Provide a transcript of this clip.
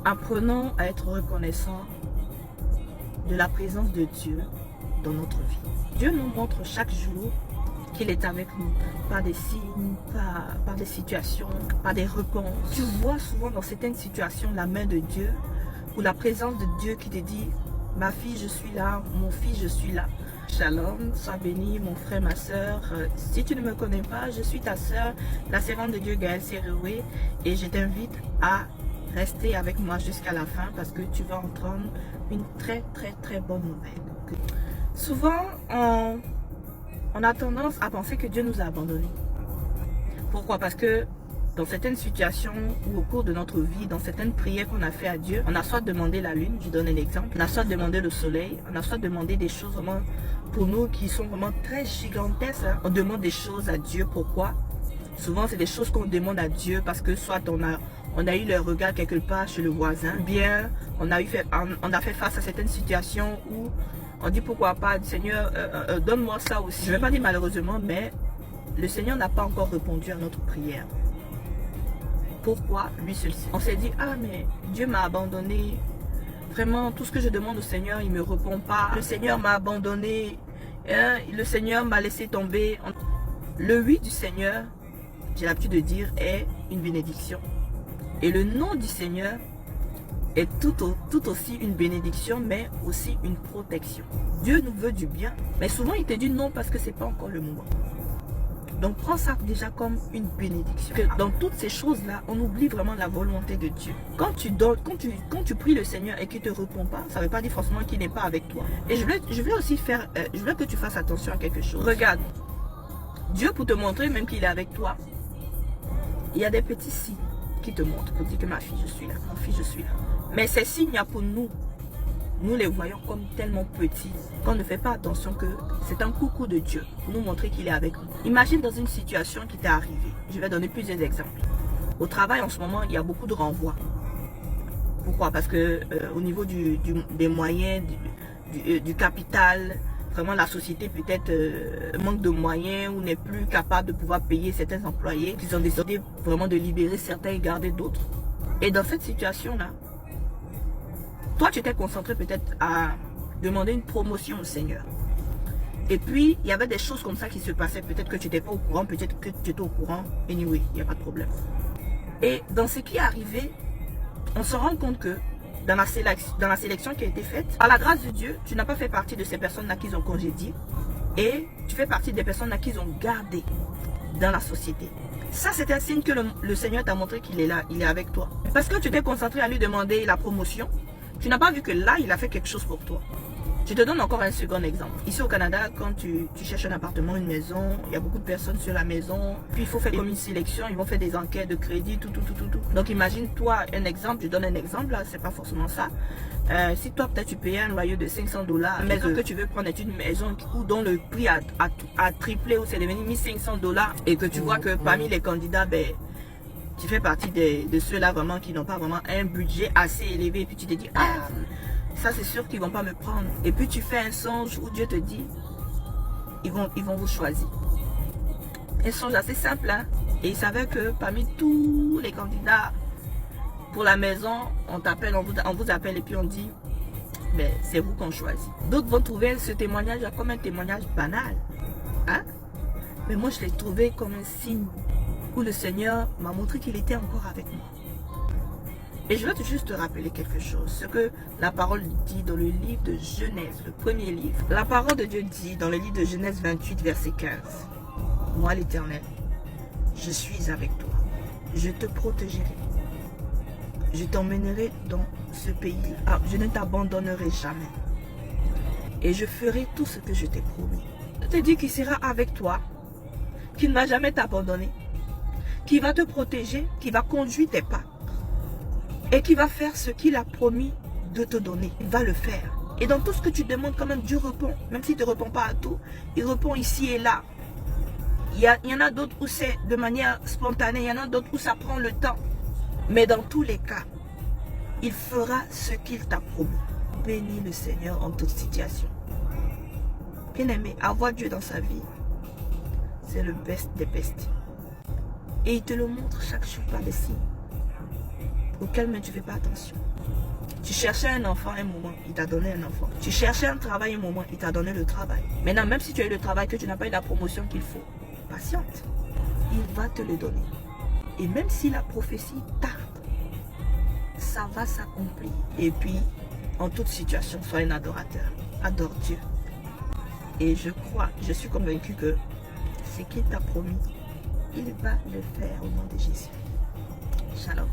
Apprenons à être reconnaissants de la présence de Dieu dans notre vie. Dieu nous montre chaque jour qu'il est avec nous, par des signes, par des situations, par des réponses. Tu vois souvent dans certaines situations la main de Dieu ou la présence de Dieu qui te dit « Ma fille, je suis là, mon fils, je suis là ». Shalom, sois béni, mon frère, ma soeur. Si tu ne me connais pas, je suis ta soeur, la servante de Dieu Gaëlle Seroué, et je t'invite à rester avec moi jusqu'à la fin parce que tu vas entendre une très bonne nouvelle. Souvent, on a tendance à penser que Dieu nous a abandonnés. Pourquoi? Parce que dans certaines situations ou au cours de notre vie, dans certaines prières qu'on a fait à Dieu, on a soit demandé la lune, je donne un exemple, on a soit demandé le soleil, on a soit demandé des choses vraiment pour nous qui sont vraiment très gigantesques. Hein. On demande des choses à Dieu, pourquoi? Souvent c'est des choses qu'on demande à Dieu parce que soit on a eu le regard quelque part chez le voisin, ou bien on a fait face à certaines situations où on dit pourquoi pas, Seigneur, donne-moi ça aussi. Je ne vais pas dire malheureusement, mais le Seigneur n'a pas encore répondu à notre prière. Pourquoi? Lui seul sait. On s'est dit, ah mais Dieu m'a abandonné. Vraiment, tout ce que je demande au Seigneur, il ne me répond pas. Le Seigneur m'a abandonné. Hein? Le Seigneur m'a laissé tomber. Le oui du Seigneur, j'ai l'habitude de dire, est une bénédiction. Et le non du Seigneur est tout aussi une bénédiction, mais aussi une protection. Dieu nous veut du bien, mais souvent il te dit non parce que ce n'est pas encore le moment. Donc prends ça déjà comme une bénédiction. Que dans toutes ces choses-là, on oublie vraiment la volonté de Dieu. Quand tu pries le Seigneur et qu'il ne te répond pas, ça ne veut pas dire forcément qu'il n'est pas avec toi. Et je voulais aussi faire, je voulais que tu fasses attention à quelque chose. Regarde, Dieu pour te montrer même qu'il est avec toi, il y a des petits signes qui te montrent pour dire que ma fille, je suis là, mon fils, je suis là. Mais ces signes, pour nous les voyons comme tellement petits qu'on ne fait pas attention que c'est un coucou de Dieu pour nous montrer qu'il est avec nous. Imagine dans une situation qui t'est arrivée. Je vais donner plusieurs exemples. Au travail, en ce moment, il y a beaucoup de renvois. Pourquoi? Parce que au niveau des moyens, du capital, vraiment la société peut-être manque de moyens ou n'est plus capable de pouvoir payer certains employés. Ils ont décidé vraiment de libérer certains et garder d'autres. Et dans cette situation-là, toi, tu t'es concentré peut-être à demander une promotion au Seigneur. Et puis, il y avait des choses comme ça qui se passaient. Peut-être que tu n'étais pas au courant, peut-être que tu étais au courant. Anyway, il n'y a pas de problème. Et dans ce qui est arrivé, on se rend compte que dans la sélection qui a été faite, par la grâce de Dieu, tu n'as pas fait partie de ces personnes-là qu'ils ont congédiées. Et tu fais partie des personnes-là qu'ils ont gardées dans la société. Ça, c'est un signe que le Seigneur t'a montré qu'il est là, il est avec toi. Parce que tu t'es concentré à lui demander la promotion, tu n'as pas vu que là, il a fait quelque chose pour toi. Je te donne encore un second exemple. Ici au Canada, quand tu cherches un appartement, une maison, il y a beaucoup de personnes sur la maison. Puis il faut faire comme une sélection, ils vont faire des enquêtes de crédit, tout. Donc imagine toi un exemple, je donne un exemple, là, c'est pas forcément ça. Si toi peut-être tu payais un loyer de 500 $, la maison que tu veux prendre est une maison dont le prix a triplé ou c'est devenu 1500 $, et que tu vois que parmi les candidats, ben, tu fais partie de ceux-là vraiment qui n'ont pas vraiment un budget assez élevé. Et puis tu te dis, ah, ça c'est sûr qu'ils ne vont pas me prendre. Et puis tu fais un songe où Dieu te dit, ils vont vous choisir. Un songe assez simple, hein? Et il savait que parmi tous les candidats pour la maison, on t'appelle, on vous appelle et puis on dit, ben, c'est vous qu'on choisit. D'autres vont trouver ce témoignage comme un témoignage banal. Hein? Mais moi je l'ai trouvé comme un signe où le Seigneur m'a montré qu'il était encore avec moi. Et je veux juste te rappeler quelque chose, ce que la parole dit dans le livre de Genèse, le premier livre. La parole de Dieu dit dans le livre de Genèse 28, verset 15. Moi l'Éternel, je suis avec toi, je te protégerai, je t'emmènerai dans ce pays, je ne t'abandonnerai jamais. Et je ferai tout ce que je t'ai promis. Je te dis qu'il sera avec toi, qu'il ne va jamais t'abandonner, qui va te protéger, qui va conduire tes pas et qui va faire ce qu'il a promis de te donner. Il va le faire. Et dans tout ce que tu demandes, quand même, Dieu répond. Même s'il ne te répond pas à tout, il répond ici et là. Il y en a d'autres où c'est de manière spontanée, il y en a d'autres où ça prend le temps. Mais dans tous les cas, il fera ce qu'il t'a promis. Bénis le Seigneur en toute situation. Bien aimé, avoir Dieu dans sa vie, c'est le best des bestes. Et il te le montre chaque jour par des signes. auquel même tu ne fais pas attention. Tu cherchais un enfant un moment, il t'a donné un enfant. Tu cherchais un travail un moment, il t'a donné le travail. Maintenant, même si tu as eu le travail, que tu n'as pas eu la promotion qu'il faut, patiente. Il va te le donner. Et même si la prophétie tarde, ça va s'accomplir. Et puis, en toute situation, sois un adorateur. Adore Dieu. Et je suis convaincue que ce qu'il t'a promis, il va le faire au nom de Jésus. Shalom.